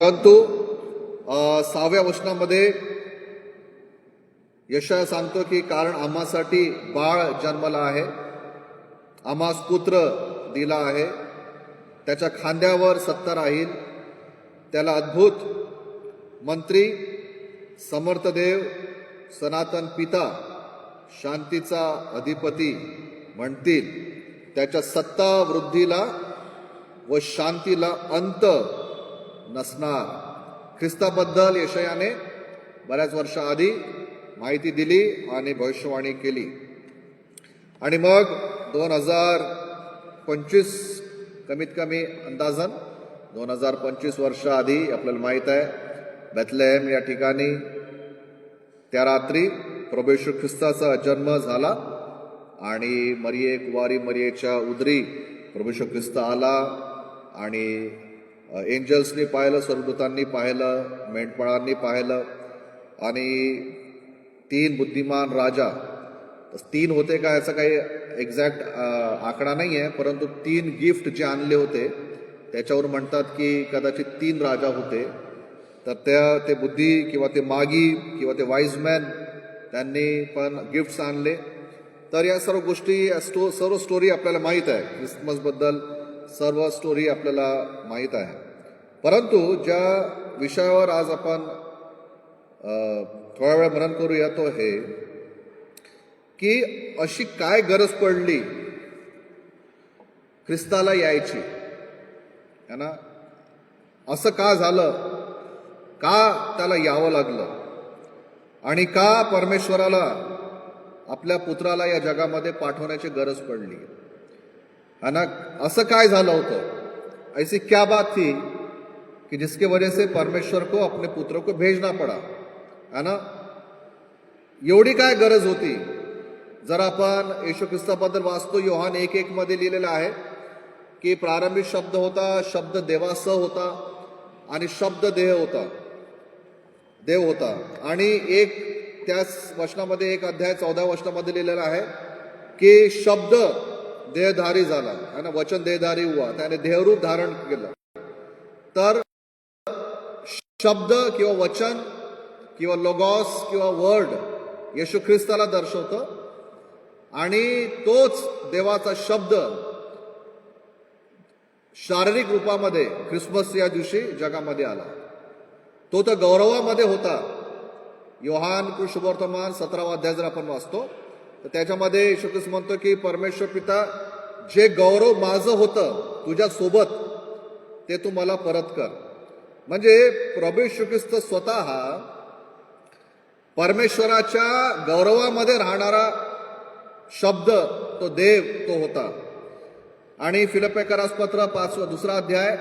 परंतु 6व्या वचनामध्ये यशाया सांगतो की कारण आम्हासाठी बाळ जन्मला आहे, आम्हास पुत्र दिला आहे, त्याच्या खांद्यावर सत्ता राहील, त्याला अद्भुत मंत्री, समर्थ देव, सनातन पिता, शांतीचा अधिपती म्हणतील. त्याच्या सत्ता वृद्धीला व शांतीला अंत नसणार. ख्रिस्ताबद्दल यशायाने बऱ्याच वर्षाआधी माहिती दिली आणि भविष्यवाणी केली. आणि मग 2025 कमीत कमी अंदाजन 2025 वर्षाआधी आपल्याला माहीत आहे बेथलेहेम या ठिकाणी त्या रात्री प्रभू येशू ख्रिस्ताचा जन्म झाला आणि मरिये कुवारी मरियेच्या उदरी प्रभू येशू ख्रिस्त आला आणि एंजल्सनी पाहिलं, स्वर्गदूतांनी पाहिलं, मेंढपाळांनी पाहिलं आणि 3 बुद्धिमान राजा. 3 होते का याचा काही एक्झॅक्ट आकडा नाही आहे, परंतु 3 गिफ्ट जे आणले होते त्याच्यावर म्हणतात की कदाचित 3 राजा होते. तर ते बुद्धी किंवा ते मागी किंवा ते वाईजमॅन त्यांनी पण गिफ्ट्स आणले. तर या सर्व गोष्टी सर्व स्टोरी आपल्याला माहीत आहे. ख्रिसमसबद्दल सर्व स्टोरी आपल्याला माहीत आहे. परंतु ज्या विषयावर आज आपण थोडा वेळ मनन करूया तो हे की अशी काय गरज पडली ख्रिस्ताला यायची, है ना? असं का झालं, का त्याला यावं लागलं आणि का परमेश्वराला आपल्या पुत्राला या जगामध्ये पाठवण्याची गरज पडली, है ना? असं काय झालं होतं, ऐसी क्या बात थी कि जिसके वजह से परमेश्वर को अपने पुत्र को भेजना पड़ा, है ना? एवढी काय गरज होती. जर आपण येशू ख्रिस्ताबद्दल वाचतो, योहान 1:1 मध्ये लिहिलेलं आहे की प्रारंभिक शब्द होता, शब्द देवासह होता आणि शब्द देव होता. आणि त्याच वचनामध्ये 1 अध्याय 14 वचनामध्ये लिहिलेलं आहे की शब्द देहधारी झाला, है ना? वचन देहधारी हुआ, त्याने देहरूप धारण केलं. तर शब्द किंवा वचन किंवा लोगॉस किंवा वर्ड येशू ख्रिस्ताला दर्शवतं आणि तोच देवाचा शब्द शारीरिक रूपामध्ये ख्रिसमस या दिवशी जगामध्ये आला. तो तर गौरवामध्ये होता. योहान शुभवर्तमान 17वा अध्याय जर आपण वाचतो तर त्याच्यामध्ये येशू ख्रिस्त म्हणतो की परमेश्वर पिता, जे गौरव माझं होतं तुझ्या सोबत ते तू मला परत कर. म्हणजे प्रभू येशू ख्रिस्त स्वतः परमेश्वराच्या गौरवामध्ये राहणारा शब्द, तो देव तो होता. आणि फिलिप्पियरास पत्र 2 अध्याय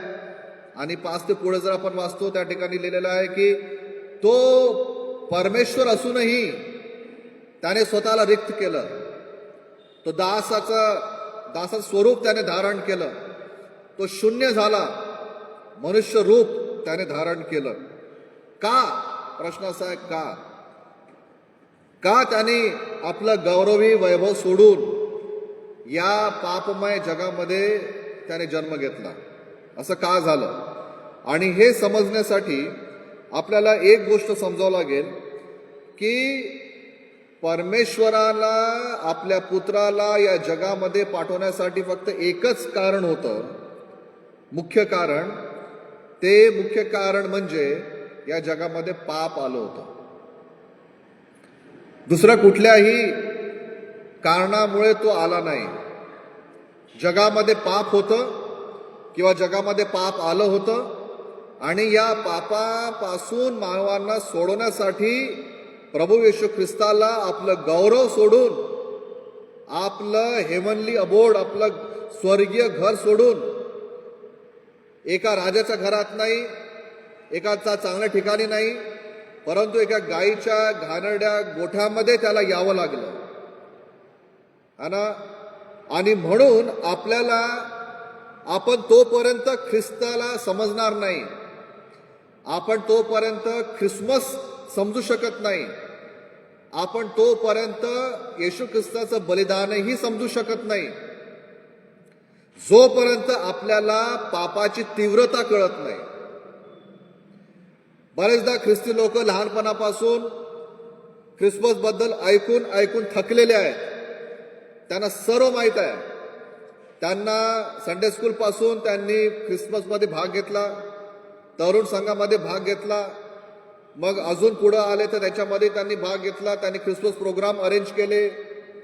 आणि 5 ते पुढे जर आपण वाचतो त्या ठिकाणी लिहिलेलं आहे की तो परमेश्वर असूनही त्याने स्वतःला रिक्त केलं. तो दासाचं स्वरूप त्याने धारण केलं. तो शून्य झाला, मनुष्य रूप त्याने धारण केलं. का? प्रश्न असा आहे, का त्याने आपलं गौरवी वैभव सोडून या पापमय जगामध्ये त्याने जन्म घेतला? असं का झालं? आणि हे समजण्यासाठी आपल्याला एक गोष्ट समजावं लागेल की परमेश्वराला आपल्या पुत्राला या जगामध्ये पाठवण्यासाठी फक्त एकच कारण होतं, मुख्य कारण. ते मुख्य कारण म्हणजे या जगामध्ये पाप आलं होतं. दुसऱ्या कुठल्याही कारणामुळे तो आला नाही. जगामध्ये पाप होतं किंवा जगामध्ये पाप आलं होतं आणि या पापापासून मानवांना सोडवण्यासाठी प्रभू येशू ख्रिस्ताला आपलं गौरव सोडून, आपलं हेवनली अबोर्ड, आपलं स्वर्गीय घर सोडून एका राजाच्या घरात नाही, एका चांगल्या ठिकाणी नाही, परंतु एका गायीच्या घाणेरड्या गोठ्यामध्ये त्याला यावं लागलं, है ना? आणि म्हणून आपण तोपर्यंत ख्रिस्ताला समजणार नाही, आपण तोपर्यंत ख्रिसमस समजू शकत नाही, आपण तोपर्यंत येशू ख्रिस्ताचं बलिदानही समजू शकत नाही, जोपर्यंत आपल्याला पापाची तीव्रता कळत नाही. बरेचदा ख्रिस्ती लोक लहानपणापासून ख्रिसमस बद्दल ऐकून ऐकून थकलेले आहेत. त्यांना सर्व माहीत आहे. त्यांना संडे स्कूल पासून त्यांनी ख्रिसमसमध्ये भाग घेतला, तरुण संघामध्ये भाग घेतला, मग अजून पुढे आले तर त्याच्यामध्ये त्यांनी भाग घेतला. त्यांनी ख्रिसमस प्रोग्राम अरेंज केले,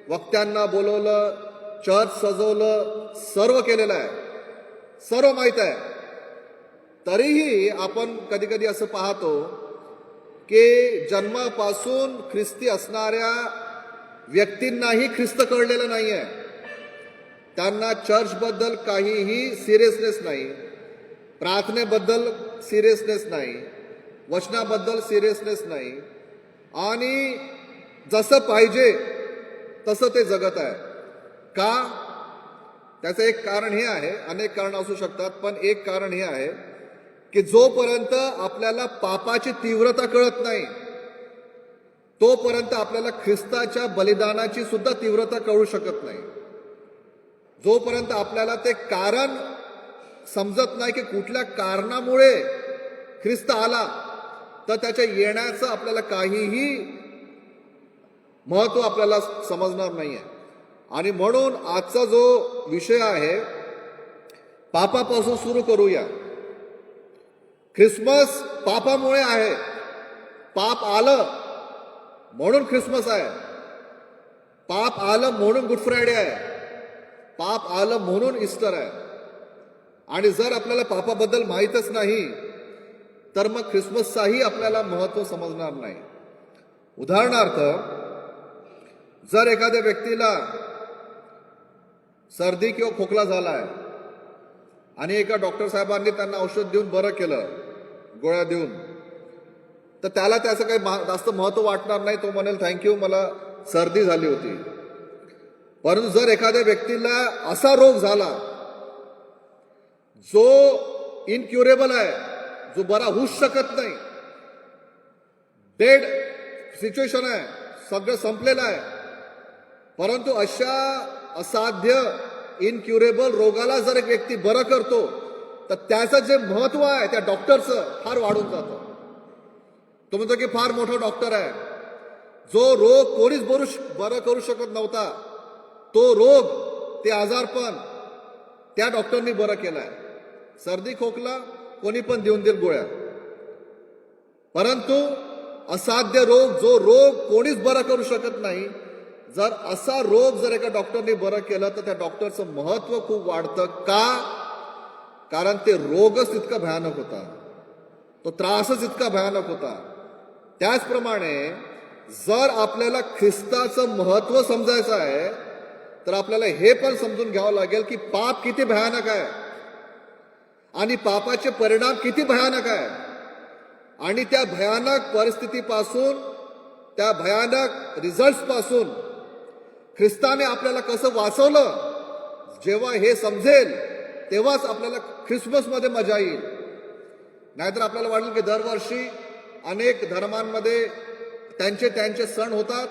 वक्त्यांना बोलवलं, चर्च सजवलं, सर्व केलेलं आहे, सर्व माहीत आहे. तरीही आपण कधी कधी असं पाहतो की जन्मापासून ख्रिस्ती असणाऱ्या व्यक्तींनाही ख्रिस्त कळलेलं नाही आहे. त्यांना चर्चबद्दल काहीही सिरियसनेस नाही, प्रार्थनेबद्दल सिरियसनेस नाही, वचनाबद्दल सिरियसनेस नाही, आणि जसं पाहिजे तसं ते जगत आहे. का? त्याचं एक कारण हे आहे, अनेक कारण असू शकतात, पण एक कारण हे आहे की जोपर्यंत आपल्याला पापाची तीव्रता कळत नाही तोपर्यंत आपल्याला ख्रिस्ताच्या बलिदानाची सुद्धा तीव्रता कळू शकत नाही. जोपर्यंत आपल्याला ते कारण समजत नाही की कुठल्या कारणामुळे ख्रिस्त आला, तर त्याच्या येण्याचं आपल्याला काहीही महत्व आपल्याला समजणार नाहीये. आणि म्हणून आजचा जो विषय आहे, पापापासून सुरू करूया. ख्रिसमस पापामुळे आहे. पाप आलं म्हणून ख्रिसमस आहे. पाप आलं म्हणून गुड फ्रायडे आहे. पाप आलं म्हणून ईस्टर आहे. आणि जर आपल्याला पापाबद्दल माहीतच नाही तर मग ख्रिसमसचाही आपल्याला महत्व समजणार नाही. उदाहरणार्थ, जर एखाद्या व्यक्तीला सर्दी किंवा खोकला झाला आहे आणि एका डॉक्टर साहेबांनी त्यांना औषध देऊन बरं केलं, गोळ्या देऊन, तर त्याला त्याचं काही जास्त महत्व वाटणार नाही. तो म्हणेल थँक्यू, मला सर्दी झाली होती. परंतु जर एखाद्या व्यक्तीला असा रोग झाला जो इनक्युरेबल आहे, जो बरा होऊच शकत नाही, डेड सिच्युएशन आहे, सगळं संपलेलं आहे, परंतु अशा असाध्य इनक्युरेबल रोगाला जर एक व्यक्ती बरं करतो तर त्याचं जे महत्व आहे त्या डॉक्टरचं फार वाढून जातं. तो म्हणतो की फार मोठा डॉक्टर आहे. जो रोग कोणीच बरं करू शकत नव्हता, तो रोग, ते आजारपण त्या डॉक्टरनी बरं केलाय. सर्दी खोकला कोणी पण देऊन देईल गोळ्या, परंतु असाध्य रोग, जो रोग कोणीच बरं करू शकत नाही, जर असा रोग जर एका डॉक्टरने बरं केलं तर त्या डॉक्टरचं महत्व खूप वाढतं. का? कारण ते रोगच इतका भयानक होता, तो त्रासच इतका भयानक होता. त्याचप्रमाणे जर आपल्याला ख्रिस्ताचं महत्व समजायचं आहे तर आपल्याला हे पण समजून घ्यावं लागेल की पाप किती भयानक आहे आणि पापाचे परिणाम किती भयानक आहे. आणि त्या भयानक परिस्थितीपासून, त्या भयानक रिझल्ट्स पासून ख्रिस्ताने आपल्याला कसं वाचवलं, जेव्हा हे समजेल तेव्हाच आपल्याला ख्रिसमसमध्ये मजा येईल. नाहीतर आपल्याला वाटेल की दरवर्षी अनेक धर्मांमध्ये त्यांचे सण होतात.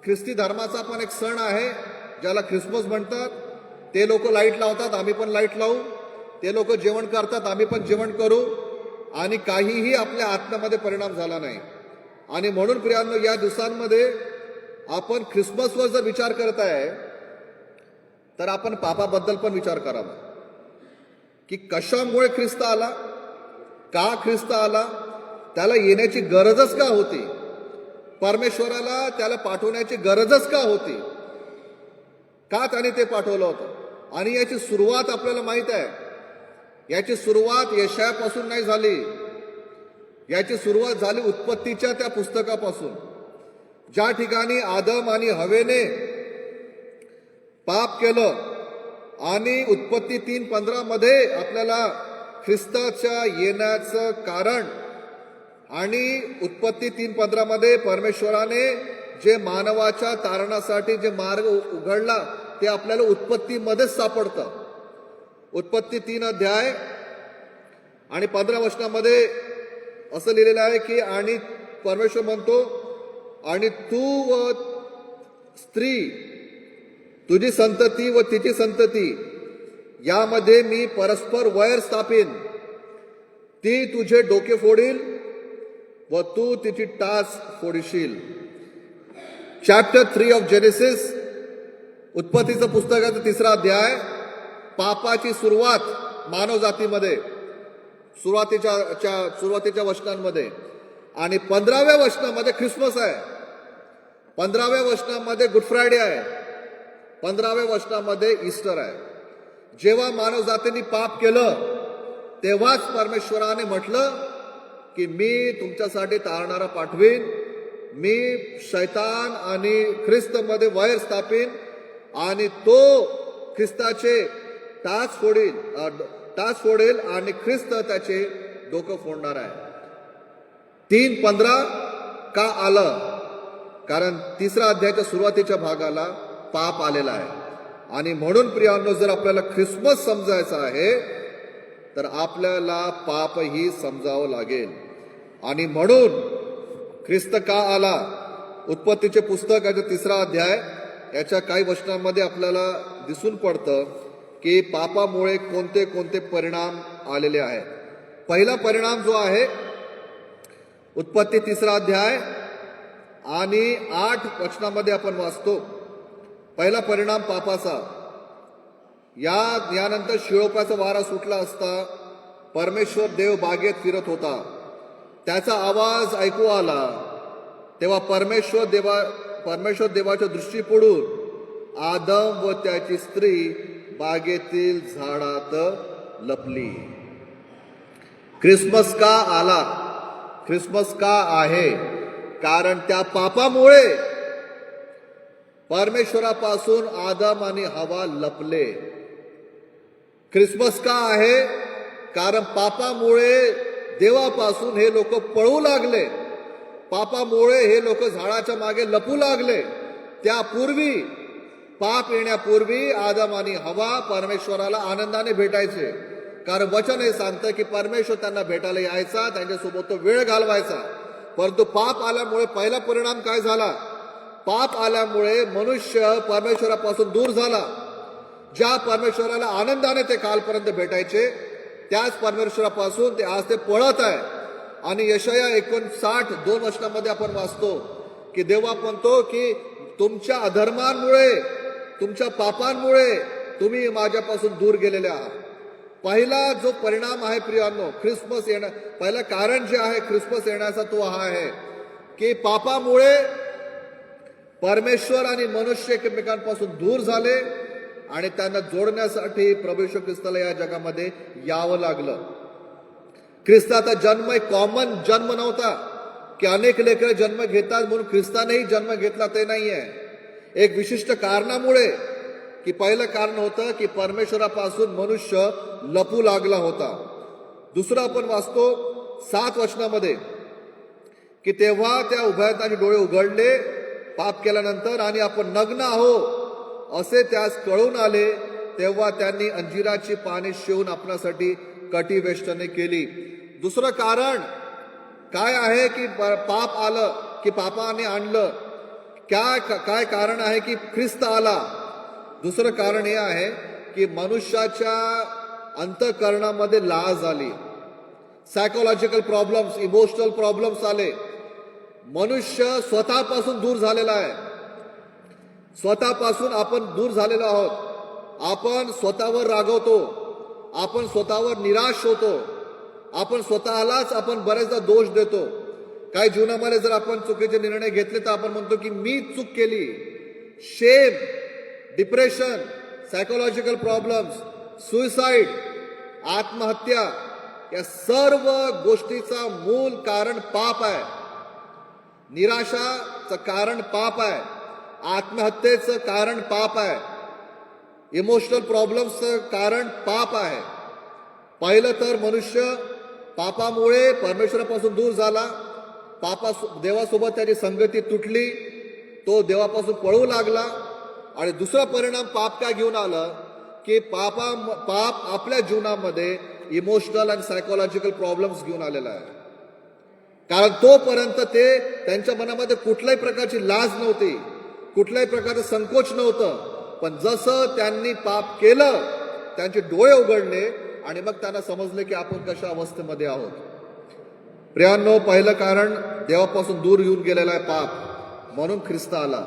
ख्रिस्ती धर्माचा पण एक सण आहे ज्याला ख्रिसमस म्हणतात. ते लोक लाईट लावतात, आम्ही पण लाईट लावू. ते लोक जेवण करतात, आम्ही पण जेवण करू. आणि काहीही आपल्या आत्म्यामध्ये परिणाम झाला नाही. आणि म्हणून प्रियांनो, या दिवसांमध्ये आपण ख्रिसमसवर जर विचार करत आहे तर आपण पापाबद्दल पण विचार करावा की कशामुळे ख्रिस्त आला, का ख्रिस्त आला, त्याला येण्याची गरजच का होती, परमेश्वराला त्याला पाठवण्याची गरजच का होती, का त्याने ते पाठवलं होतं. आणि याची सुरुवात आपल्याला माहित आहे. याची सुरुवात यशायापासून नाही झाली, याची सुरुवात झाली उत्पत्तीच्या त्या पुस्तकापासून, ज्या ठिकाणी आदम आणि हवेने पाप केलं. आणि उत्पत्ती 3:15 मध्ये आपल्याला ख्रिस्ताच्या येण्याचं कारण, आणि उत्पत्ती 3:15 मध्ये परमेश्वराने जे मानवाच्या तारणासाठी जे मार्ग उघडला ते आपल्याला उत्पत्तीमध्येच सापडतं. उत्पत्ती 3 अध्याय आणि 15 वचनामध्ये असं लिहिलेलं आहे की, आणि परमेश्वर म्हणतो, आणि तू व स्त्री, तुझी संतती व तिची संतती यामध्ये मी परस्पर वैर स्थापीन. ती तुझे डोके फोडील व तू तिची टाच फोडशील. चॅप्टर 3 ऑफ जेनेसिस, उत्पत्तीचं पुस्तकाचा 3रा अध्याय, पापाची सुरुवात मानव जातीमध्ये सुरुवातीच्या वचनांमध्ये, आणि 15व्या वचनामध्ये ख्रिसमस आहे, 15व्या वचनामध्ये गुड फ्रायडे आहे, 15व्या वचनामध्ये ईस्टर आहे. जेव्हा मानव जातीने पाप केलं तेव्हाच परमेश्वराने म्हटलं की मी तुमच्यासाठी तारणारा पाठवीन, मी शैतान आणि ख्रिस्तमध्ये वैर स्थापिन आणि तो ख्रिस्ताचे टाच फोडेल आणि ख्रिस्त त्याचे डोकं फोडणार आहे. 3:15 का आलं? कारण 3रा अध्यायाच्या सुरुवातीच्या भागाला पाप आलेला आहे. आणि म्हणून प्रियांनो, जर आपल्याला ख्रिसमस समजायचा आहे तर आपल्याला पापही समजावं लागेल. आणि म्हणून ख्रिस्त का आला? उत्पत्तीचे पुस्तक याचा 3रा अध्याय याच्या काही वचनांमध्ये आपल्याला दिसून पडतं की पापामुळे कोणते कोणते परिणाम आलेले आहेत. पहिला परिणाम जो आहे, उत्पत्ती 3रा अध्याय आणि 8 वचनामध्ये आपण वाचतो. पहिला परिणाम पापाचा. यानंतर शिळोप्याचा वारा सुटला असता परमेश्वर देव बागेत फिरत होता. त्याचा आवाज ऐकू आला तेव्हा परमेश्वर देवाच्या दृष्टीपुढून आदम व त्याची स्त्री बागेतील झाडात लपली. ख्रिसमस का आला? ख्रिसमस का आहे? कारण त्या पापामुळे परमेश्वरापासून आदम आणि हवा लपले. ख्रिसमस का आहे? कारण पापामुळे देवापासून हे लोक पळू लागले, पापामुळे हे लोक झाडाच्या मागे लपू लागले. त्यापूर्वी, पाप येण्यापूर्वी आदम आणि हवा परमेश्वराला आनंदाने भेटायचे. कारण वचन हे सांगतं की परमेश्वर त्यांना भेटायला यायचा, त्यांच्यासोबत तो वेळ घालवायचा. परंतु पाप आल्यामुळे पहिला परिणाम काय झाला? पाप आल्यामुळे मनुष्य परमेश्वरापासून दूर झाला. ज्या परमेश्वराला आनंदाने ते कालपर्यंत भेटायचे, त्याच परमेश्वरापासून ते आज ते पळत आहे. आणि यशाया 59:2 वचनामध्ये आपण वाचतो की देवा म्हणतो की तुमच्या अधर्मांमुळे, तुमच्या पापांमुळे तुम्ही माझ्यापासून दूर गेलेले आहात. पहिला जो परिणाम आहे प्रियांनो, ख्रिसमस येणं, पहिलं कारण जे आहे ख्रिसमस येण्याचा तो हा आहे की पापामुळे परमेश्वर आणि मनुष्य एकमेकांपासून दूर झाले आणि त्यांना जोडण्यासाठी प्रभू येशू ख्रिस्ताला या जगामध्ये यावं लागलं. ख्रिस्ताचा जन्म एक कॉमन जन्म नव्हता की अनेक लेकरं जन्म घेतात म्हणून ख्रिस्तानेही जन्म घेतला, ते नाहीये. एक विशिष्ट कारणामुळे, की पहिलं कारण होतं की परमेश्वरापासून मनुष्य लपू लागला होता. दुसरं आपण वाचतो 7 वचनामध्ये की तेव्हा त्या उभयतांचे डोळे उघडले पाप केल्यानंतर आणि आपण नग्न आहो असे त्यास कळून आले. तेव्हा त्यांनी अंजिराची पाने शिवून आपणासाठी कटिवेष्टने केली. दुसरं कारण काय आहे की पाप आलं, की पापाने आणलं. काय कारण आहे की ख्रिस्त आला? दुसरं कारण हे आहे की मनुष्याच्या अंतःकरणामध्ये लाज आली, सायकोलॉजिकल प्रॉब्लेम्स, इमोशनल प्रॉब्लेम्स आले. मनुष्य स्वतःपासून दूर झालेला आहे. स्वतःपासून आपण दूर झालेलो आहोत. आपण स्वतःवर रागवतो, आपण स्वतःवर निराश होतो, आपण स्वतःलाच बरेचदा दोष देतो. काही जीवनामध्ये जर आपण चुकीचे निर्णय घेतले तर आपण म्हणतो की मी चूक केली. शेम, डिप्रेशन, सायकोलॉजिकल प्रॉब्लेम्स, सुसाईड, आत्महत्या, या सर्व गोष्टीचा मूल कारण पाप आहे. निराशाचं कारण पाप आहे, आत्महत्येचं कारण पाप आहे, इमोशनल प्रॉब्लेम्सचं कारण पाप आहे. पहिलं तर मनुष्य पापामुळे परमेश्वरापासून दूर झाला, देवासोबत त्याची संगती तुटली, तो देवापासून पळू लागला. आणि दुसरा परिणाम पाप काय घेऊन आलं की पाप आपल्या जीवनामध्ये इमोशनल आणि सायकोलॉजिकल प्रॉब्लेम्स घेऊन आलेला आहे. कारण तोपर्यंत त्यांच्या मनामध्ये कुठल्याही प्रकारची लाज नव्हती, कुठल्याही प्रकारचं संकोच नव्हतं. पण जसं त्यांनी पाप केलं, त्यांचे डोळे उघडले आणि मग त्यांना समजले की आपण कशा अवस्थेमध्ये आहोत. प्रियांनो, पहिलं कारण देवापासून दूर येऊन गेलेला आहे पाप, म्हणून ख्रिस्त आला.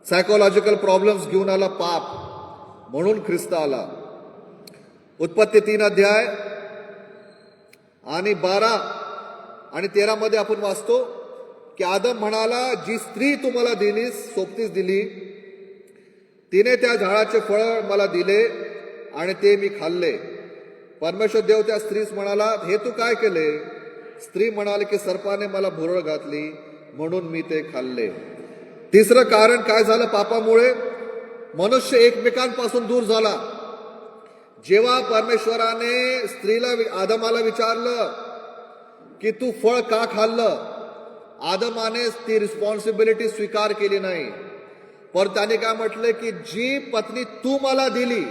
सायकोलॉजिकल प्रॉब्लेम्स घेऊन आला पाप, म्हणून ख्रिस्त आला. उत्पत्ती 3 अध्याय आणि 12 आणि 13 मध्ये आपण वाचतो की आदम म्हणाला, जी स्त्री तू मला दिलीस, सोबतीस दिली, तिने त्या झाडाचे फळ मला दिले आणि ते मी खाल्ले. परमेश्वर देव त्या स्त्रीस म्हणाला, हे तू काय केले? स्त्री म्हणाली की सर्पाने मला भुरळ घातली म्हणून मी ते खाल्ले. तिसरं कारण काय झालं पापामुळे? मनुष्य एकमेकांपासून दूर झाला. जेव्हा परमेश्वराने स्त्रीला आदमाला विचारलं की तू फळ का खाल्लं, आदमाने ती रिस्पॉन्सिबिलिटी स्वीकार केली नाही. पण त्याने काय म्हटले की जी पत्नी तू मला दिली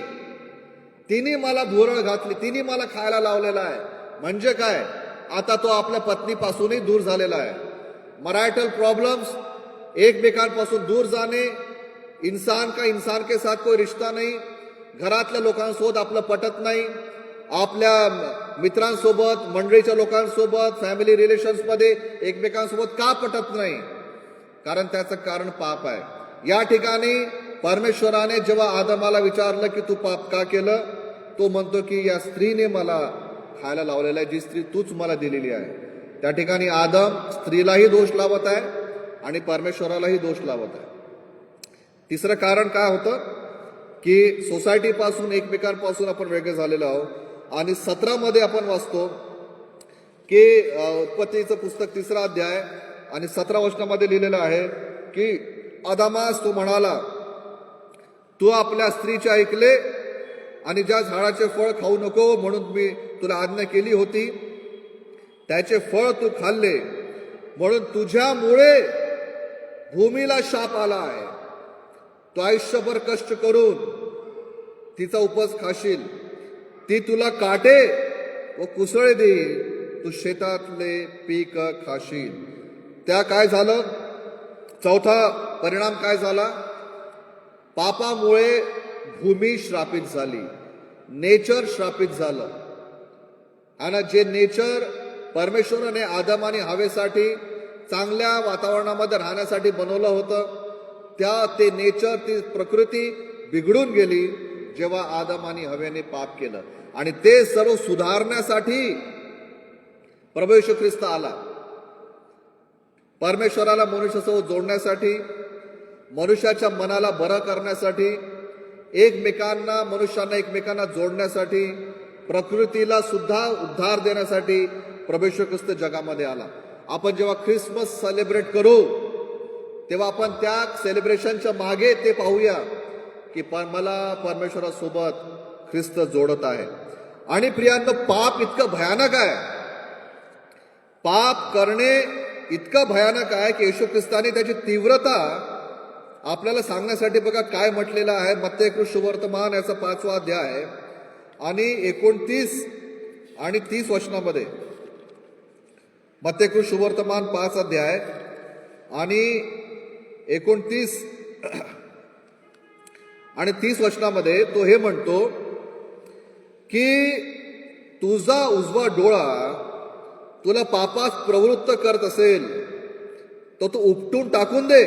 तिने मला भुरळ घातली, तिने मला खायला लावलेला आहे. म्हणजे काय? आता तो आपल्या पत्नीपासूनही दूर झालेला आहे. मरायटल प्रॉब्लेम्स, एकमेकांपासून दूर जाणे, इंसान का इंसान के साथ कोई रिश्ता नाही, घरातल्या लोकांसोबत आपलं पटत नाही, आपल्या मित्रांसोबत, मंडळीच्या लोकांसोबत, फॅमिली रिलेशन्समध्ये एकमेकांसोबत का पटत नाही? कारण त्याचं कारण पाप आहे. या ठिकाणी परमेश्वराने जेव्हा आदमाला विचारलं की तू पाप का केलं, तो म्हणतो की या स्त्रीने मला खायला लावलेला आहे, जी स्त्री तूच मला दिलेली आहे. त्या ठिकाणी आदम स्त्रीलाही दोष लावत आहे आणि परमेश्वरालाही दोष लावत आहे. तिसरं कारण काय होतं की सोसायटीपासून, एकमेकांपासून आपण वेगळे झालेलो आहोत. आणि 17 मध्ये आपण वाचतो की उत्पत्तीचं पुस्तक 3 अध्याय आणि 17 वचनामध्ये लिहिलेलं आहे की आदामास तो म्हणाला, तू आपल्या स्त्रीचे ऐकले आणि ज्या झाडाचे फळ खाऊ नको म्हणून मी तुला आज्ञा केली होती, त्याचे फळ तू खाल्ले, म्हणून तुझ्यामुळे भूमीला शाप आला आहे. तू आयुष्यभर कष्ट करून तिचा उपज खाशील, ती तुला काटे व कुसळे देईल, तू शेतातले पीक खाशील. त्या काय झालं? चौथा परिणाम काय झाला? पापामुळे भूमी श्रापित झाली, नेचर श्रापित झालं. आणि जे नेचर परमेश्वराने आदम आणि हवेसाठी चांगल्या वातावरणामध्ये राहण्यासाठी बनवलं होतं, ते नेचर, ती प्रकृती बिघडून गेली जेव्हा आदम आणि हवेने पाप केलं. आणि ते सर्व सुधारण्यासाठी प्रभू येशू ख्रिस्त आला. परमेश्वराला मनुष्यासोबत जोडण्यासाठी, मनुष्याच्या मनाला बरं करण्यासाठी, मनुष्यांना एकमेकांना जोडण्यासाठी, प्रकृतीला सुद्धा उद्धार देण्यासाठी प्रभू येशू ख्रिस्त जगामध्ये आला. आपण जेव्हा ख्रिसमस सेलिब्रेट करू तेव्हा आपण त्या सेलिब्रेशनच्या मागे ते पाहूया की मला परमेश्वरासोबत ख्रिस्त जोडत आहे. आणि प्रियांनो, पाप इतकं भयानक आहे, पाप करणे इतकं भयानक आहे की येशू ख्रिस्ताने त्याची तीव्रता आपल्याला सांगण्यासाठी बघा काय म्हटलेलं आहे. मत्तेय शुभवर्तमान याचा 5वा अध्याय आणि 29 आणि 30 वचनामध्ये. मत्तेय शुभवर्तमान 5 अध्याय आणि 29 आणि 30 वचनामध्ये तो हे म्हणतो की तुझा उजवा डोळा तुला पापास प्रवृत्त करत असेल तर तू उपटून टाकून दे,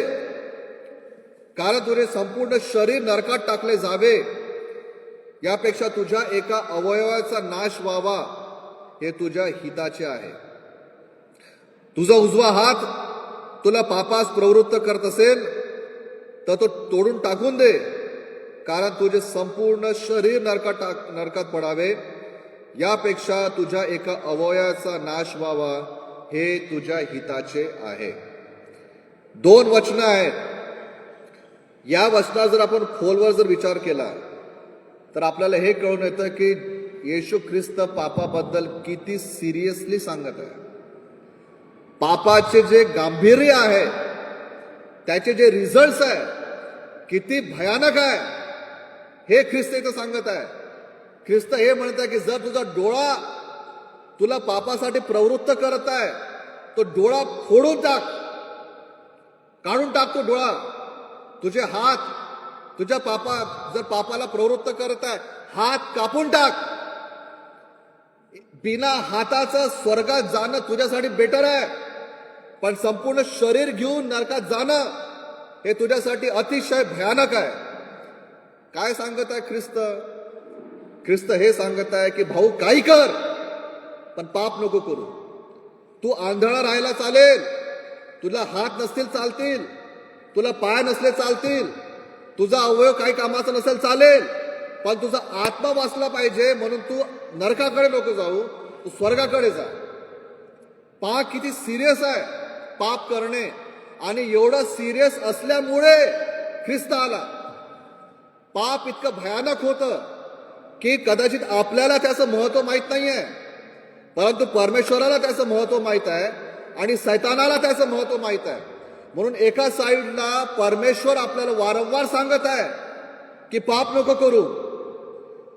कारण तुझे संपूर्ण शरीर नरकात टाकले जावे, यापेक्षा तुझ्या एका अवयवाचा नाश व्हावा हे तुझ्या हिताचे आहे. तुझा उजवा हात तुला पापास प्रवृत्त करत असेल तर तो तोडून टाकून दे, कारण तुझे संपूर्ण शरीर नरकात पडावे, यापेक्षा तुझ्या एका अवयवाचा नाश व्हावा हे तुझ्या हिताचे आहे. 2 वचनं आहेत. या वचनात जर आपण खोलवर जर विचार केला तर आपल्याला हे कळून येतं की येशू ख्रिस्त पापाबद्दल किती सिरियसली सांगत आहे. पापाचे जे गांभीर्य आहे, त्याचे जे रिझल्ट्स आहे, किती भयानक आहे हे ख्रिस्त इथं सांगत आहे. ख्रिस्त हे म्हणत आहे की जर तुझा डोळा तुला पापासाठी प्रवृत्त करत आहे, तो डोळा फोडून टाक, काढून टाक तो डोळा. तुझे हात तुझ्या जर पापाला प्रवृत्त करत आहे, हात कापून टाक. बिना हाताचं स्वर्गात जाणं तुझ्यासाठी बेटर आहे, पण संपूर्ण शरीर घेऊन नरकात जाणं हे तुझ्यासाठी अतिशय भयानक आहे. काय सांगत आहे ख्रिस्त? ख्रिस्त हे सांगत आहे की भाऊ काही कर, पण पाप नको करू. तू आंधळा राहायला चालेल, तुला हात नसतील चालतील, तुला पाय नसले चालतील, तुझा अवयव काही कामाचा नसेल चालेल, पण तुझा आत्मा वाचला पाहिजे. म्हणून तू नरकाकडे नको जाऊ, तू स्वर्गाकडे जा. पहा किती सिरियस आहे पाप करणे, आणि एवढं सिरियस असल्यामुळे ख्रिस्त आला. पाप इतकं भयानक होतं की कदाचित आपल्याला त्याचं महत्व माहित नाहीये, परंतु परमेश्वराला त्याचं महत्व माहित आहे आणि सैतानाला त्याचं महत्व माहित आहे. म्हणून एका साईडला परमेश्वर आपल्याला वारंवार सांगत आहे की पाप नको करू,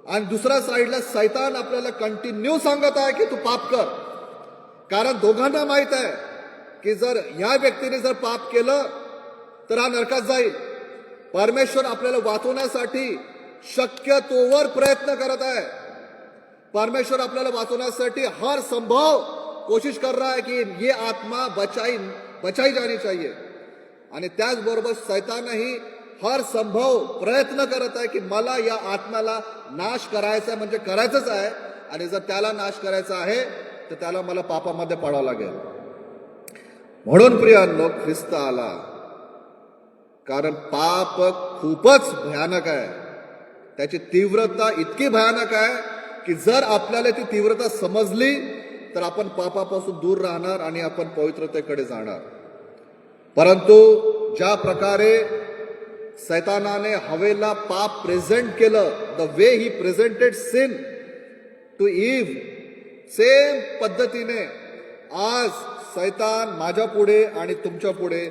आणि दुसऱ्या साईडला सैतान आपल्याला कंटिन्यू सांगत आहे की तू पाप कर. कारण दोघांना माहित आहे की जर ह्या व्यक्तीने जर पाप केलं तर हा नरकात जाईल. परमेश्वर आपल्याला वाचवण्यासाठी शक्य तोवर प्रयत्न करत आहे. परमेश्वर आपल्याला वाचवण्यासाठी हर संभव कोशिश कर रहा है कि ये आत्मा बचाई जानी चाहिए. आणि त्याचबरोबर सैतानही हर संभव प्रयत्न करत आहे की मला या आत्म्याला नाश करायचा आहे, म्हणजे करायचंच आहे. आणि जर त्याला नाश करायचा आहे तर त्याला मला पापामध्ये पडावं लागेल. म्हणून प्रियांनो, ख्रिस्त आला कारण पाप खूपच भयानक आहे. त्याची तीव्रता इतकी भयानक आहे की जर आपल्याला ती तीव्रता समजली तर आपण पापापासून दूर राहणार आणि आपण पवित्रतेकडे जाणार. परंतु ज्या प्रकारे सैतानाने हवेला पाप प्रेझेंट केलं, the way he presented sin to Eve, same पद्धतीने आज सैतान माझ्या पुढे आणि तुमच्या पुढे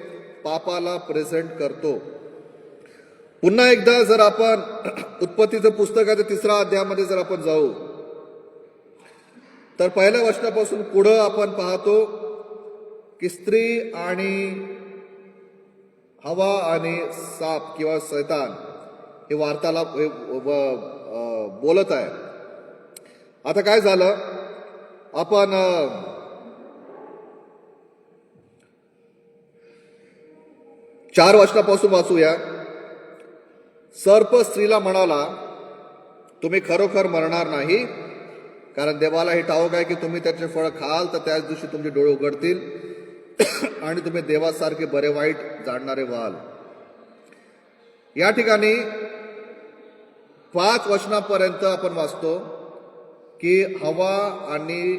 पापाला प्रेझेंट करतो. पुन्हा एकदा जर आपण उत्पत्तीचं पुस्तकाच्या 3रा अध्यायामध्ये जर आपण जाऊ तर पहिल्या वचनापासून पुढं आपण पाहतो की स्त्री आणि हवा आणि साप किंवा सैतान हे वार्तालाप बोलत आहे. आता काय झालं, आपण 4 वचनापासून वाचूया. सर्प स्त्रीला म्हणाला, तुम्ही खरोखर मरणार नाही, कारण देवाला हे ठाऊक आहे की तुम्ही त्याचे फळ खाल तर त्याच दिवशी तुमचे डोळे उघडतील आणि तुम्ही देवासारखे बरे वाईट जाणणारे व्हाल. या ठिकाणी 5 वचनापर्यंत आपण वाचतो की हवा आणि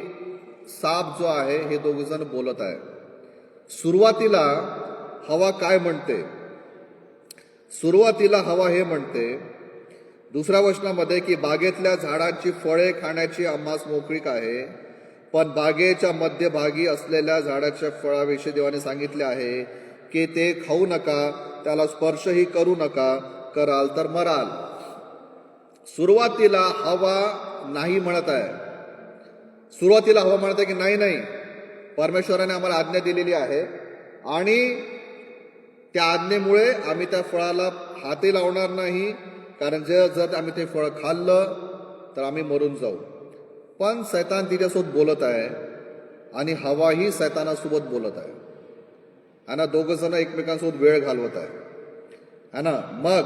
साप जो आहे हे दोघ जण बोलत आहे. सुरुवातीला हवा काय म्हणते? सुरुवातीला हवा हे म्हणते 2ऱ्या वचनामध्ये की बागेतल्या झाडांची फळे खाण्याची आम्हास मोकळीक आहे, पण बागेच्या मध्यभागी असलेल्या झाडाच्या फळाविषयी देवाने सांगितले आहे की ते खाऊ नका, त्याला स्पर्शही करू नका, कराल तर मराल. सुरुवातीला हवा नाही म्हणत आहे. सुरुवातीला हवा म्हणत आहे की नाही, परमेश्वराने आम्हाला आज्ञा दिलेली आहे आणि त्या आज्ञेमुळे आम्ही त्या फळाला हाती लावणार नाही, कारण जर आम्ही ते फळ खाल्लं तर आम्ही मरून जाऊ. पण सैतान तिच्यासोबत बोलत आहे आणि हवाही सैतानासोबत बोलत आहे. है ना, दोघ जण एकमेकांसोबत वेळ घालवत आहे. है ना. मग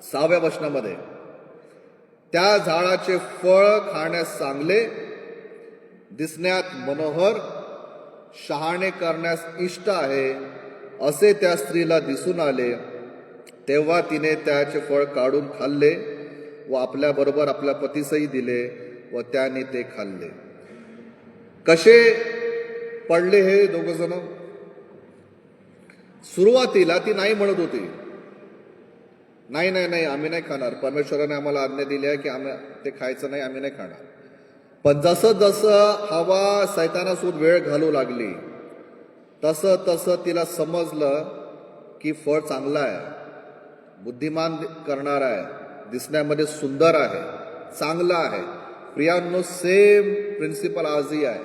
6व्या वचनामध्ये त्या झाडाचे फळ खाण्यास चांगले, दिसण्यात मनोहर, शहाणे करण्यास इष्ट आहे असे त्या स्त्रीला दिसून आले. तेव्हा तिने त्याचे फळ काढून खाल्ले व आपल्या बरोबर आपल्या पतीसही दिले व त्याने ते खाल्ले. कसे पडले हे दोघ जण? सुरुवातीला ती नाही म्हणत होती, नाही आम्ही नाही खाणार, परमेश्वराने आम्हाला आज्ञा दिली आहे की आम्ही ते खायचं नाही, आम्ही नाही खाणार. पण जसं जसं हवा सैतानासोबत वेळ घालू लागली तसं तसं तिला समजलं की फळ चांगलं आहे, बुद्धिमान करणार आहे, दिसण्यामध्ये सुंदर आहे, चांगलं आहे. प्रियांनो, सेम प्रिन्सिपल आजही आहे.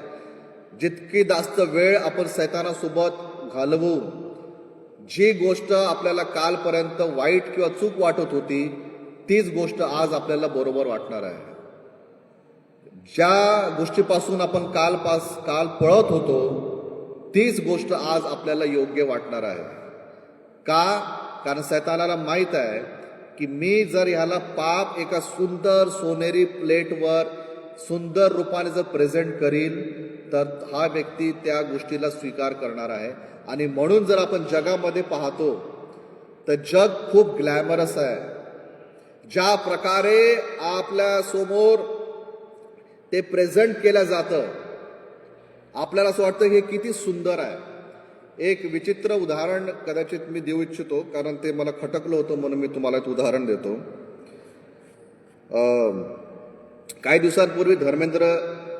जितकी जास्त वेळ आपण सैतानासोबत घालवू, जी गोष्ट आपल्याला कालपर्यंत वाईट किंवा चूक वाटत होती तीच गोष्ट आज आपल्याला बरोबर वाटणार आहे. ज्या गोष्टीपासून आपण काल पळत होतो तीच गोष्ट आज आपल्याला योग्य वाटणार आहे. का? कारण सैतानाला माहीत आहे की मी जर ह्याला पाप एका सुंदर सोनेरी प्लेटवर सुंदर रूपाने जर प्रेझेंट करील तर हा व्यक्ती त्या गोष्टीला स्वीकार करणार आहे. आणि म्हणून जर आपण जगामध्ये पाहतो तर जग खूप ग्लॅमरस आहे. ज्या प्रकारे आपल्या समोर ते प्रेझेंट केलं जातं आपल्याला असं वाटतं हे किती सुंदर आहे. एक विचित्र उदाहरण कदाचित मी देऊ इच्छितो कारण ते मला खटकलं होतं म्हणून मी तुम्हाला एक उदाहरण देतो. काही दिवसांपूर्वी धर्मेंद्र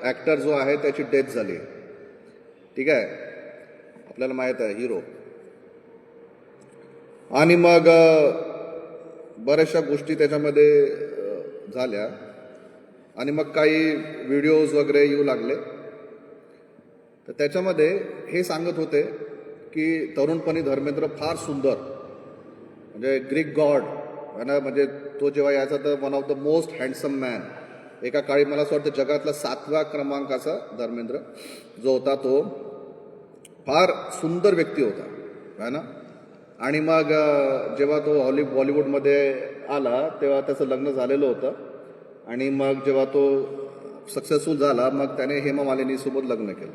ॲक्टर जो आहे त्याची डेथ झाली. ठीक आहे, आपल्याला माहीत आहे हिरो. आणि मग बऱ्याचशा गोष्टी त्याच्यामध्ये झाल्या आणि मग काही व्हिडिओज वगैरे येऊ लागले. तर त्याच्यामध्ये हे सांगत होते की तरुणपणी धर्मेंद्र फार सुंदर, म्हणजे ग्रीक गॉड आहे ना, म्हणजे तो जेव्हा यायचा तर one of the most handsome man. एका काळी मला असं वाटतं जगातला 7व्या क्रमांकाचा धर्मेंद्र जो होता तो फार सुंदर व्यक्ती होता है ना. आणि मग जेव्हा तो बॉलिवूडमध्ये आला तेव्हा त्याचं लग्न झालेलं होतं. आणि मग जेव्हा तो सक्सेसफुल झाला मग त्याने हेमा मालिनीसोबत लग्न केलं.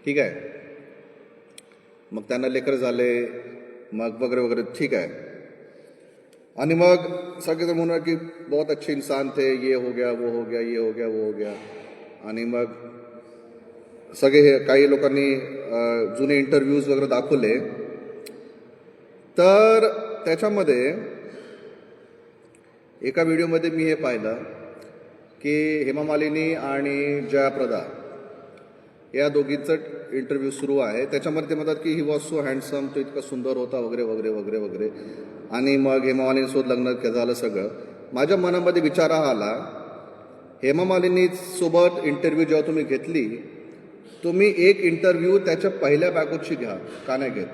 ठीक आहे, मग त्यांना लेकर झाले मग वगैरे वगैरे. ठीक आहे. आणि मग सगळे म्हणून की बहुत अच्छे इंसान थे, ये हो गया वो हो गया ये हो गया वो हो गया. आणि मग सगळे हे काही लोकांनी जुने इंटरव्ह्यूज वगैरे दाखवले. तर त्याच्यामध्ये एका व्हिडिओमध्ये मी हे पाहिलं की हेमा मालिनी आणि जयाप्रदा या दोघींचं इंटरव्ह्यू सुरू आहे. त्याच्यामध्ये ते म्हणतात की ही वॉज सो हँडसम, तो इतका सुंदर होता वगैरे वगैरे वगैरे वगैरे. आणि मग हेमा मालिनीसोबत लग्न झालं सगळं. माझ्या मनामध्ये विचार आला, हेमा मालिनीसोबत इंटरव्ह्यू जेव्हा तुम्ही घेतली तुम्ही एक इंटरव्ह्यू त्याच्या पहिल्या बायकोची घ्या, का नाही घेत?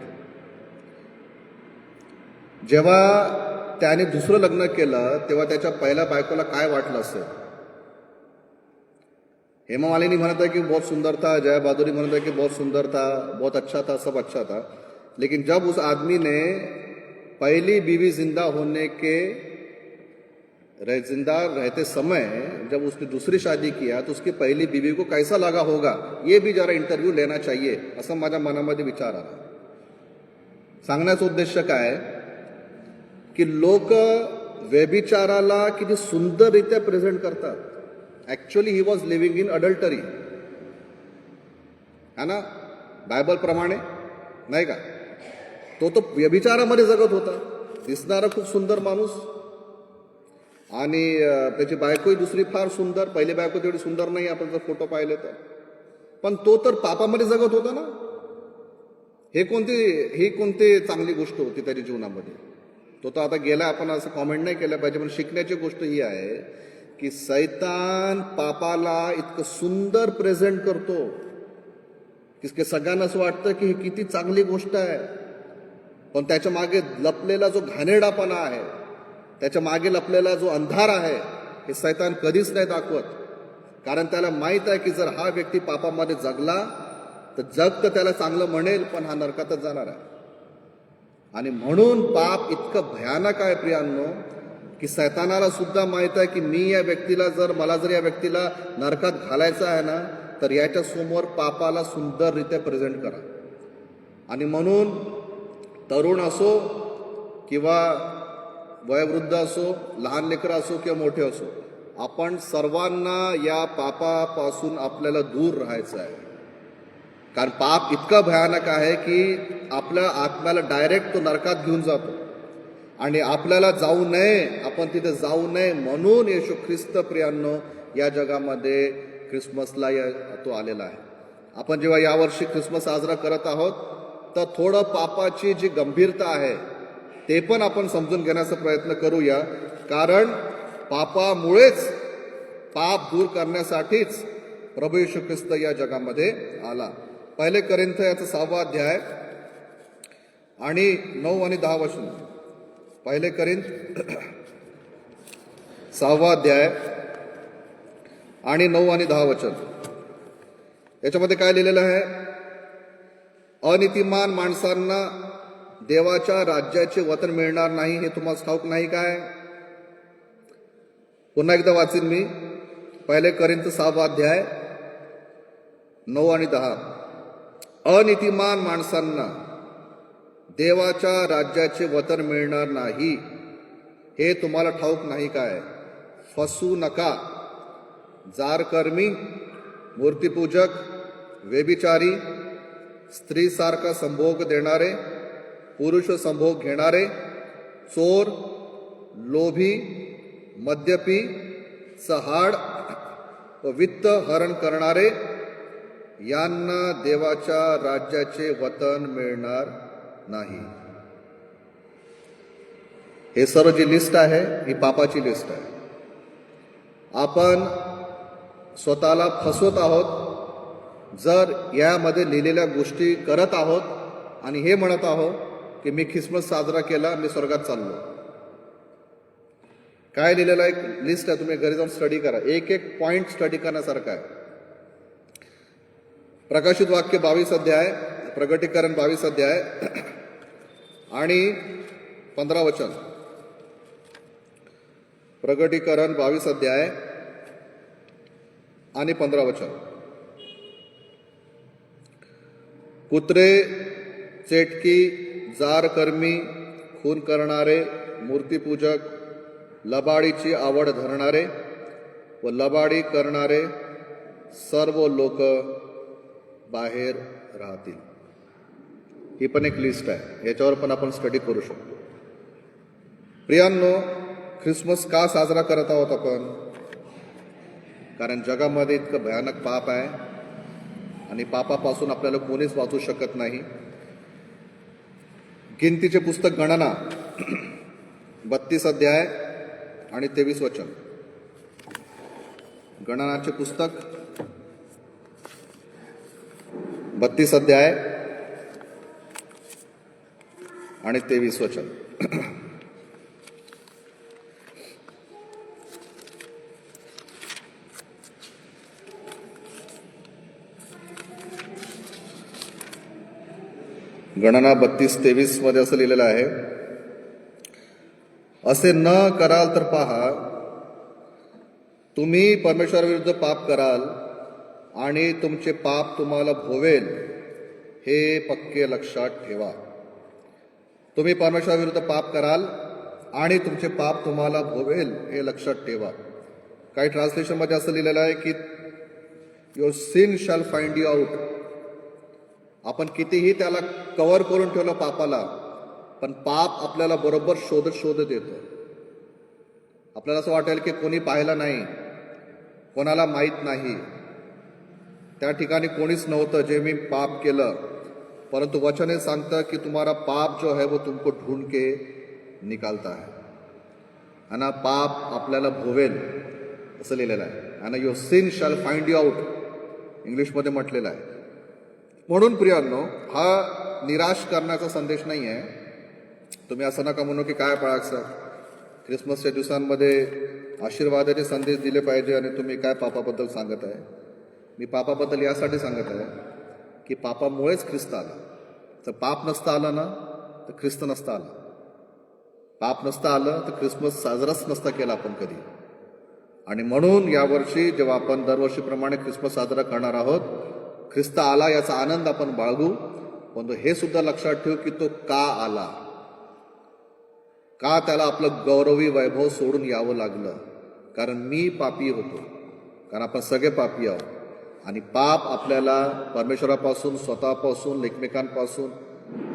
जेव्हा त्याने दुसरं लग्न केलं तेव्हा त्याच्या पहिल्या बायकोला काय वाटलं असेल? हेमा मालिनी म्हणत है कि बहुत सुंदर था, जया बहादुरी म्हणत है कि बहुत सुंदर था, बहुत अच्छा था, सब अच्छा था. लेकिन जब उस आदमी ने पहली बीवी जिंदा होने के जिंदा रहते समय जब उसने दूसरी शादी किया तो उसकी पहली बीवी को कैसा लगा होगा, ये भी जरा इंटरव्ह्यू लेना चाहिए असं माझ्या मनामध्ये विचार आला. सांगण्याचा उद्देश काय की लोक व्यभिचाराला किती सुंदररित्या प्रेझेंट करतात. Actually he was living in adultery, है ना, बायबल प्रमाणे नाही का. तो व्यभिचारामध्ये जगत होता, दिसणारा खूप सुंदर माणूस. आणि त्याची बायकोही दुसरी फार सुंदर, पहिली बायको तेवढी सुंदर नाही आपण जर फोटो पाहिले तर. पण तो तर पापामध्ये जगत होता ना. ही कोणती चांगली गोष्ट होती त्याच्या जीवनामध्ये? तो तर आता गेला, आपण असं कॉमेंट नाही केलं पाहिजे. पण शिकण्याची गोष्ट ही आहे की सैतान पापाला इतकं सुंदर प्रेझेंट करतो की सगळ्यांना असं वाटतं की ही किती चांगली गोष्ट आहे. पण त्याच्या मागे लपलेला जो घाणेरडापणा आहे, त्याच्या मागे लपलेला जो अंधार आहे, हे सैतान कधीच नाही दाखवत. कारण त्याला माहीत आहे की जर हा व्यक्ती पापामध्ये जगला तर जग तर त्याला चांगलं म्हणेल पण हा नरकातच जाणार आहे. आणि म्हणून पाप इतकं भयानक आहे प्रियांनो की सैतानाला सुद्धा माहित आहे की मला जर या व्यक्तीला नरकात घालायचं आहे ना तर याच्या समोर पापाला सुंदररित्या प्रेझेंट करा. आणि म्हणून तरुण असो किंवा वयोवृद्ध असो, लहान लेकरं असो किंवा मोठे असो, आपण सर्वांना या पापापासून आपल्याला दूर राहायचं आहे. कारण पाप इतका भयानक आहे की आपल्या आत्म्याला डायरेक्ट तो नरकात घेऊन जातो. आणि आपल्याला जाऊ नये, आपण तिथे जाऊ नये म्हणून येशू ख्रिस्त प्रियांनो या जगामध्ये ख्रिसमसला तो आलेला आहे. आपण जेव्हा यावर्षी ख्रिसमस साजरा करत आहोत तर थोडं पापाची जी गंभीरता आहे ते पण आपण समजून घेण्याचा प्रयत्न करूया. कारण पापामुळेच, पाप दूर करण्यासाठीच प्रभू येशू ख्रिस्त या जगामध्ये आला. 1 कोरिंथ याचा 6वा अध्याय आणि 9 आणि 10 वचन. 1 कोरिंथ 6वा अध्याय आणि 9 आणि 10 वचन. याच्यामध्ये काय लिहिलेलं आहे? अनीतिमान माणसांना देवाच्या राज्याचे वतन मिळणार नाही हे तुम्हाला ठाऊक नाही काय? पुन्हा एकदा वाचीन मी. 1 कोरिन्थ 6 अध्याय 9 आणि 10. अनीतिमान माणसांना देवाच्या राज्याचे वतन मिळणार नाही हे तुम्हाला ठाऊक नाही काय? फसू नका. जारकर्मी, मूर्तीपूजक, व्यभिचारी, स्त्रीसारखा संभोग देणारे, पुरुष संभोग घेणारे, चोर, लोभी, मद्यपी, चहाड व वित्त हरण करणारे यांना देवाच्या राज्याचे वतन मिळणार नाही. हे सर्व जी लिस्ट आहे ही पापाची लिस्ट आहे. आपण स्वतःला फसवत आहोत जर यामध्ये लिहिलेल्या गोष्टी करत आहोत आणि हे म्हणत आहोत की मी ख्रिसमस साजरा केला, मी स्वर्गात चाललो. काय लिहिलेलं एक लिस्ट आहे, तुम्ही घरी जाऊन स्टडी करा. एक एक पॉइंट स्टडी करण्यासारखा आहे. प्रकाशित वाक्य 22 अध्याय, प्रगटीकरण 22 अध्याय आणि 15 वचन. प्रगटीकरण 22 अध्याय आणि 15 वचन. कुत्रे, चेटकी, जारकर्मी, खून करणारे, मूर्तीपूजक, लबाडीची आवड धरणारे व लबाडी करणारे सर्व लोक बाहेर राहतील. ही पण एक लिस्ट आहे, याच्यावर पण आपण स्टडी करू शकतो. प्रियांनो, ख्रिसमस का साजरा करत आहोत आपण? कारण जगामध्ये इतकं भयानक पाप आहे आणि पापापासून आपल्याला कोणीच वाचू शकत नाही. गिनतीचे पुस्तक गणना 32 अध्याय आणि 23 वचन. गणनाचे पुस्तक 32 अध्याय आणि 23 वचन. गणना 32:23 मध्ये असं लिहिलेलं आहे, असे न कराल तर पहा, तुम्ही परमेश्वराविरुद्ध पाप कराल आणि तुमचे पाप तुम्हाला भोवेल, हे पक्के लक्षात ठेवा. तुम्ही परमेश्वराविरुद्ध पाप कराल आणि तुमचे पाप तुम्हाला भोवेल, हे लक्षात ठेवा. काही ट्रान्सलेशनमध्ये असं लिहिलेलं आहे की your sin shall find you out. आपण कितीही त्याला कव्हर करून ठेवलं पापाला, पण पाप आपल्याला बरोबर शोधत येतं. आपल्याला असं वाटेल की कोणी पाहिलं नाही, कोणाला माहीत नाही, त्या ठिकाणी कोणीच नव्हतं जे मी पाप केलं. परंतु वचन हे सांगतं की तुम्हारा पाप जो है वो तुमको ढूंढ के निकालता है. आणि पाप आपल्याला भोवेल असं लिहिलेलं आहे. आणि your sin shall find you out इंग्लिशमध्ये म्हटलेलं आहे. म्हणून प्रियांनो, हा निराश करण्याचा संदेश नाही आहे. तुम्ही असं नका म्हणू की काय पळायचं, ख्रिसमसच्या दिवसांमध्ये आशीर्वादाचे संदेश दिले पाहिजे आणि तुम्ही काय पापाबद्दल सांगत आहे. मी पापाबद्दल यासाठी सांगत आहे की पापामुळेच ख्रिस्त आला. तर पाप नसतं आलं ना तर ख्रिस्त नसता आला. पाप नसतं आलं तर ख्रिसमस साजराच नसता केला आपण कधी. आणि म्हणून यावर्षी जेव्हा आपण दरवर्षीप्रमाणे ख्रिसमस साजरा करणार आहोत, ख्रिस्त आला याचा आनंद आपण बाळगू. पण हे सुद्धा लक्षात ठेवू की तो का आला, का त्याला आपलं गौरवी वैभव सोडून यावं लागलं. कारण मी पापी होतो, कारण आपण सगळे पापी आहोत. आणि पाप आपल्याला परमेश्वरापासून, स्वतःपासून, एकमेकांपासून,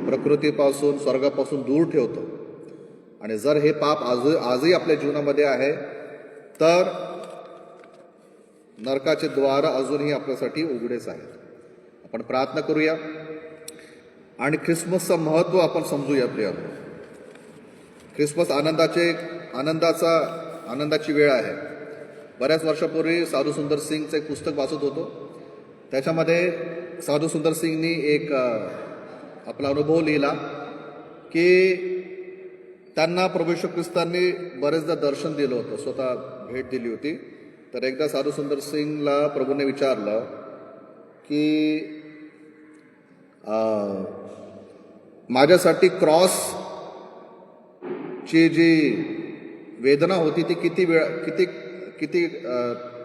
प्रकृतीपासून, स्वर्गापासून दूर ठेवतो. आणि जर हे पाप आजही आपल्या जीवनामध्ये आहे तर नरकाचे द्वार अजूनही आपल्यासाठी उघडेच आहेत. आपण प्रार्थना करूया आणि ख्रिसमसचं महत्त्व आपण समजूया. प्रियांनो, ख्रिसमस आनंदाची वेळ आहे. बऱ्याच वर्षापूर्वी साधू सुंदर सिंगचं एक पुस्तक वाचत होतो. त्याच्यामध्ये साधू सुंदर सिंगनी एक आपला अनुभव लिहिला की त्यांना प्रभू येशू ख्रिस्तांनी बरेचदा दर्शन दिलं होतं, स्वतः भेट दिली होती. तर एकदा साधू सुंदर सिंगला प्रभूने विचारलं की माझ्यासाठी क्रॉसची जी वेदना होती ती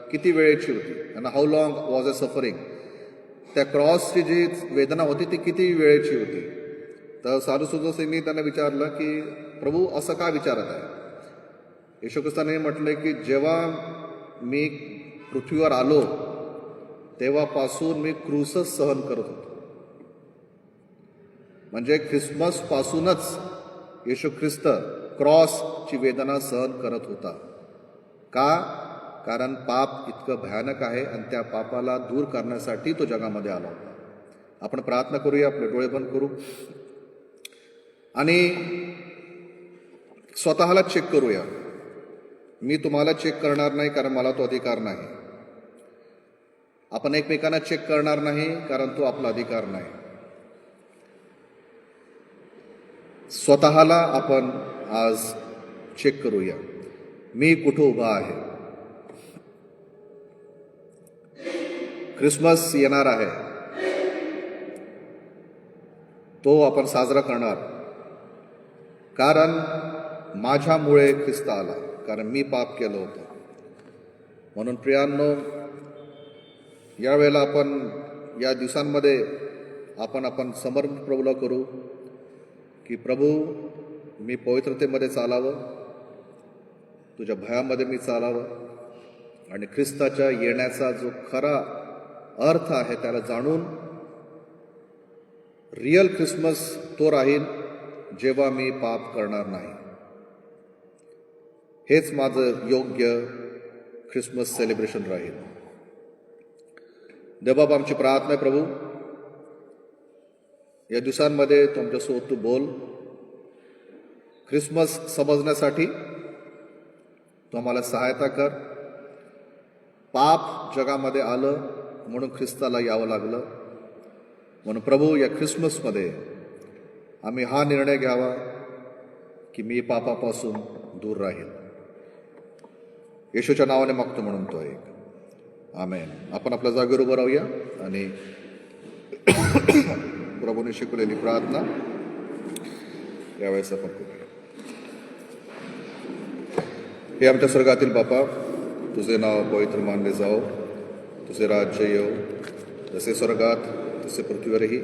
किती वेळेची होती, आणि how long was a suffering. त्या क्रॉसची जी वेदना होती ती किती वेळेची होती. तर साधू सुंदर सिंगनी त्यांना विचारलं की प्रभू असं का विचारत आहे. येशू ख्रिस्ताने म्हटले की जेव्हा मी पृथ्वीवर आलो तेव्हापासून मी क्रूसच सहन करत होतो. म्हणजे ख्रिसमस पासूनच येशू ख्रिस्त क्रॉसची वेदना सहन करत होता. का? कारण पाप इतकं भयानक आहे आणि त्या पापाला दूर करण्यासाठी तो जगामध्ये आला होता. आपण प्रार्थना करूया, आपले डोळे बंद करू आणि स्वतःला चेक करूया. मी तुम्हाला चेक करणार नाही कारण मला तो अधिकार नाही. आपण एकमेकांना चेक करणार नाही कारण तो आपला अधिकार नाही. स्वतःला आपण आज चेक करूया. मी कुठं उभा आहे. ख्रिसमस येणार आहे, तो आपण साजरा करणार कारण माझ्यामुळे ख्रिस्त आला, कारण मी पाप केलं होतं. म्हणून प्रियांनो, यावेळेला आपण या दिवसांमध्ये आपण समर्पण प्रभूला करू की प्रभू, मी पवित्रतेमध्ये चालावं, तुझ्या भयामध्ये मी चालावं आणि ख्रिस्ताच्या येण्याचा जो खरा अर्थ आहे त्याला जाणून रिअल ख्रिसमस तो राहील जेव्हा मी पाप करणार नाही. हेच माझं योग्य ख्रिसमस सेलिब्रेशन राहील. देवबाप, आमची प्रार्थना आहे प्रभू, या दिवसांमध्ये तुमच्यासोबत तू बोल. ख्रिसमस समजण्यासाठी तू आम्हाला सहायता कर. पाप जगामध्ये आलं म्हणून ख्रिस्ताला यावं लागलं. म्हणून प्रभू, या ख्रिसमसमध्ये आम्ही हा निर्णय घ्यावा की मी पापापासून दूर राहील. येशूच्या नावाने मागतो म्हणून तो एक आमेन. आपण आपल्या जागेवर उभं राहूया आणि प्रभूने शिकवलेली प्रार्थना यावेळेस आपण करूया. हे आमच्या स्वर्गातील बापा, तुझे नाव पवित्र मानले जाओ, तुझे राज्य येऊ, जसे स्वर्गात तसे पृथ्वीवरही.